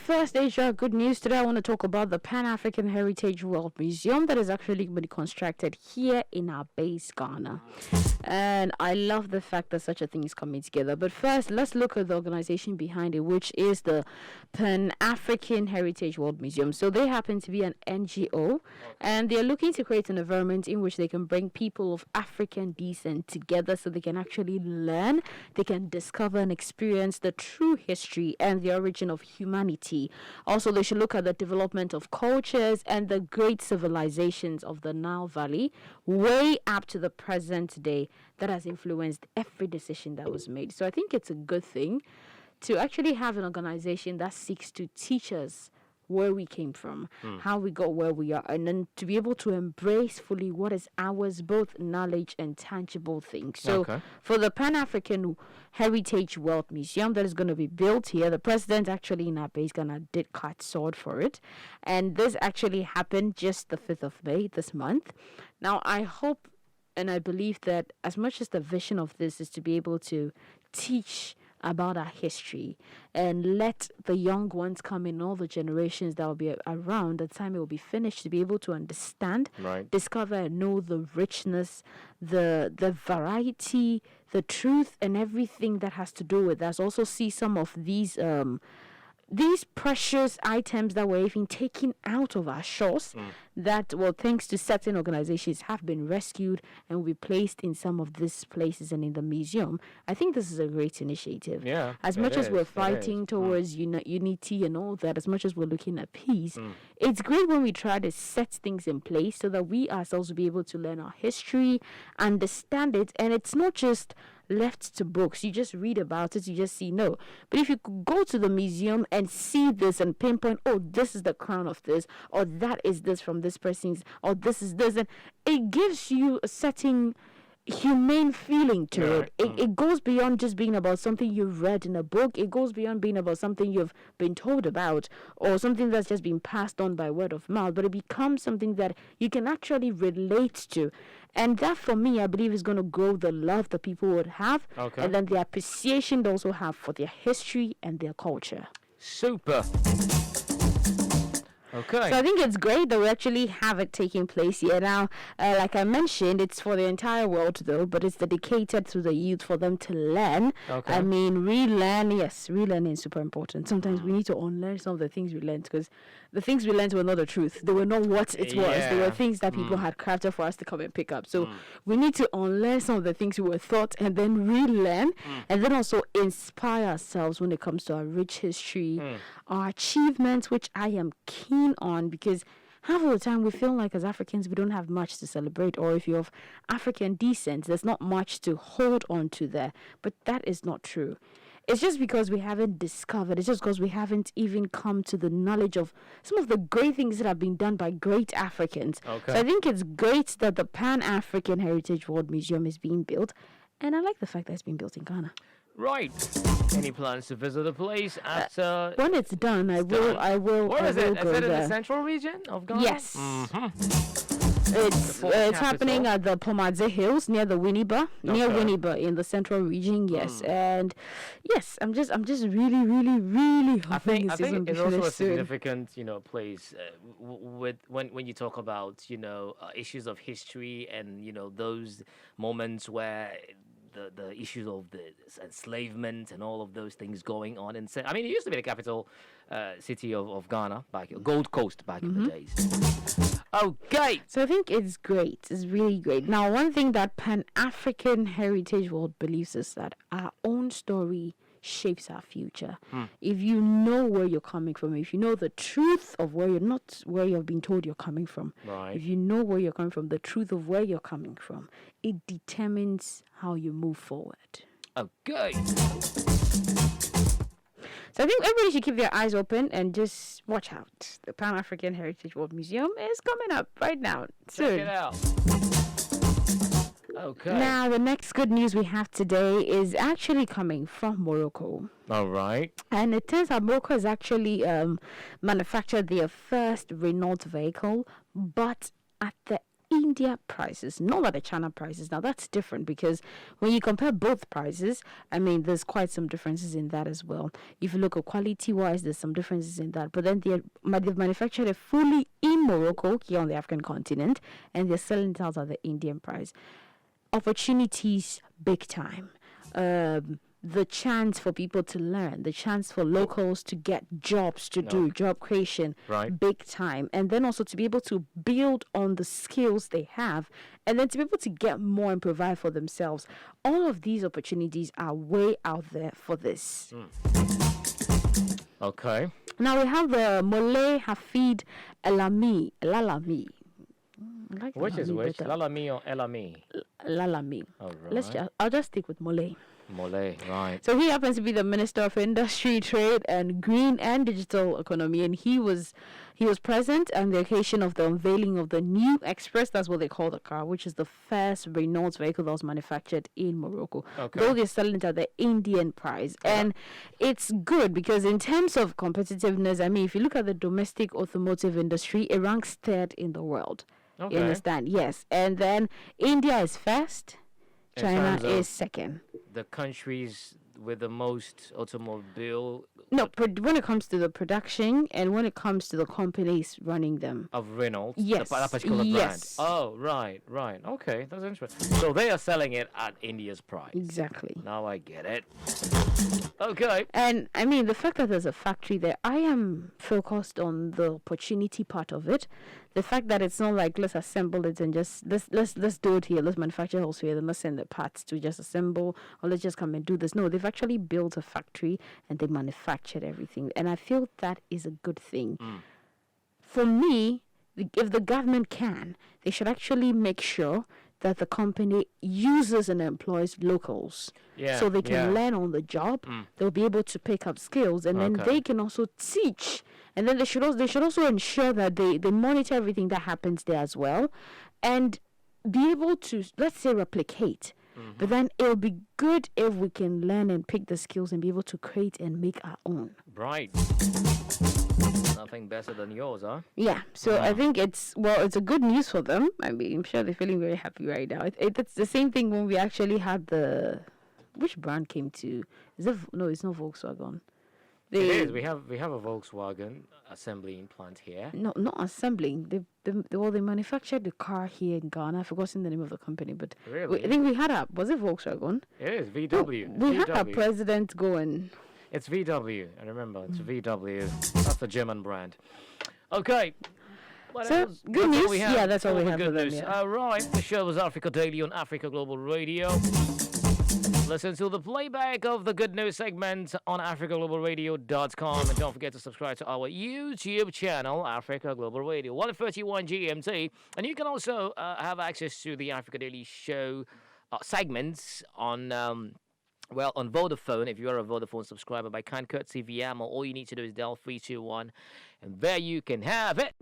first Asia good news today, I want to talk about the Pan-African Heritage World Museum that is actually been constructed here in our base, Ghana. And I love the fact that such a thing is coming together. But first, let's look at the organization behind it, which is the Pan-African Heritage World Museum. So they happen to be an NGO, and they're looking to create an environment in which they can bring people of African descent together so they can actually learn, they can discover and experience the true history and the origin of humanity. Also, they should look at the development of cultures and the great civilizations of the Nile Valley way up to the present day that has influenced every decision that was made. So I think it's a good thing to actually have an organization that seeks to teach us where we came from, how we got where we are, and then to be able to embrace fully what is ours, both knowledge and tangible things. So for the Pan-African Heritage World Museum that is going to be built here, the president actually in our base Ghana did cut sword for it. And this actually happened just the 5th of May this month. Now, I hope and I believe that as much as the vision of this is to be able to teach about our history and let the young ones come in, all the generations that will be around the time it will be finished, to be able to understand, discover and know the richness, the variety, the truth and everything that has to do with us. Also see some of these precious items that were even taken out of our shores that, well, thanks to certain organizations, have been rescued and will be placed in some of these places and in the museum. I think this is a great initiative. Yeah, as much as we're fighting towards unity and all that, as much as we're looking at peace, it's great when we try to set things in place so that we ourselves will be able to learn our history, understand it, and it's not just left to books. You just read about it, you just see, no. But if you could go to the museum and see this and pinpoint, oh, this is the crown of this, or that is this from this person's, or this is this, and it gives you a certain humane feeling to it. It goes beyond just being about something you've read in a book. It goes beyond being about something you've been told about or something that's just been passed on by word of mouth, but it becomes something that you can actually relate to. And that, for me, I believe is going to grow the love that people would have, and then the appreciation they also have for their history and their culture. Super. Okay. So I think it's great that we actually have it taking place here. Now, like I mentioned, it's for the entire world, though, but it's dedicated to the youth for them to learn. I mean, relearn, yes, relearning is super important. Sometimes we need to unlearn some of the things we learned, because the things we learned were not the truth. They were not what it was. They were things that people had crafted for us to come and pick up. So we need to unlearn some of the things we were taught and then relearn, and then also inspire ourselves when it comes to our rich history, our achievements, which I am keen on, because half of the time we feel like as Africans we don't have much to celebrate, or if you're of African descent, there's not much to hold on to there. But that is not true. It's just because we haven't discovered. It's just because we haven't even come to the knowledge of some of the great things that have been done by great Africans. So I think it's great that the Pan-African Heritage World Museum is being built, and I like the fact that it's being built in Ghana. Right. Any plans to visit the place after? When it's done, I will. Where is it? Is it in there. the central region of Ghana? Yes. It's happening at the Pomadze Hills near the Winneba in the central region. Yes, and yes, I'm just really, really, really hoping I think it's also a significant, place with when you talk about issues of history and those moments where the issues of the enslavement and all of those things going on. And I mean, it used to be the capital city of Ghana, Gold Coast back in the days. Okay. So I think it's great. It's really great. Now, one thing that Pan-African Heritage World believes is that our own story shapes our future. If you know where you're coming from, if you know the truth of where you're not where you've been told you're coming from, if you know where you're coming from, the truth of where you're coming from, it determines how you move forward. Okay. So I think everybody should keep their eyes open and just watch out. The Pan-African Heritage World Museum is coming up right now. Soon. Check it out. Okay. Now, the next good news we have today is actually coming from Morocco. All right. And it turns out Morocco has actually manufactured their first Renault vehicle, but at the India prices, not like the China prices. Now that's different because when you compare both prices, I mean, there's quite some differences in that as well. If you look at quality-wise, there's some differences in that. But then they've manufactured it fully in Morocco, here on the African continent, and they're selling it out at the Indian price. Opportunities, big time. The chance for people to learn, the chance for locals to get jobs to do, job creation, big time. And then also to be able to build on the skills they have, and then to be able to get more and provide for themselves. All of these opportunities are way out there for this. Okay. Now we have the Mole Hafid Lalami. Which is which? Lalami or Elami? Lalami. Oh, right. I'll just stick with Mole. Mole, right. So he happens to be the Minister of Industry, Trade, and Green and Digital Economy, and he was present on the occasion of the unveiling of the new Express. That's what they call the car, which is the first Renault vehicle that was manufactured in Morocco. Okay. Though they're selling it at the Indian price, and it's good because in terms of competitiveness, I mean, if you look at the domestic automotive industry, it ranks third in the world. Okay. You understand? Yes, and then India is first. China is second. The countries with the most automobile... No, when it comes to the production and when it comes to the companies running them. Of Renault? Yes. That particular brand? Oh, right. Okay, that's interesting. So they are selling it at India's price. Exactly. Now I get it. Okay. And, I mean, the fact that there's a factory there, I am focused on the opportunity part of it. The fact that it's not like, let's assemble it and just, let's do it here, let's manufacture it also here, then let's send the parts to just assemble, or let's just come and do this. No, they've actually built a factory and they manufactured everything. And I feel that is a good thing. For me, if the government can, they should actually make sure that the company uses and employs locals, so they can learn on the job. They'll be able to pick up skills, and then they can also teach. And then they should also ensure that they monitor everything that happens there as well, and be able to, let's say, replicate. But then it'll be good if we can learn and pick the skills and be able to create and make our own. Right. Nothing better than yours, huh? Yeah. So I think it's a good news for them. I mean, I'm sure they're feeling very happy right now. It's the same thing when we actually had which brand came to? No, it's not Volkswagen. It is. We have a Volkswagen assembling plant here. No, not assembling. They manufactured the car here in Ghana. I've forgotten the name of the company, but really? I think we had was it Volkswagen? It is VW. We had our president go and... It's VW. I remember, it's VW. That's the German brand. Okay. Good news. Yeah, that's all we have for them. All right. The show was Africa Daily on Africa Global Radio. Listen to the playback of the good news segment on africaglobalradio.com. And don't forget to subscribe to our YouTube channel, Africa Global Radio, 1:31 GMT. And you can also have access to the Africa Daily show segments on Vodafone. If you are a Vodafone subscriber by kind courtesy via, all you need to do is dial 321, and there you can have it.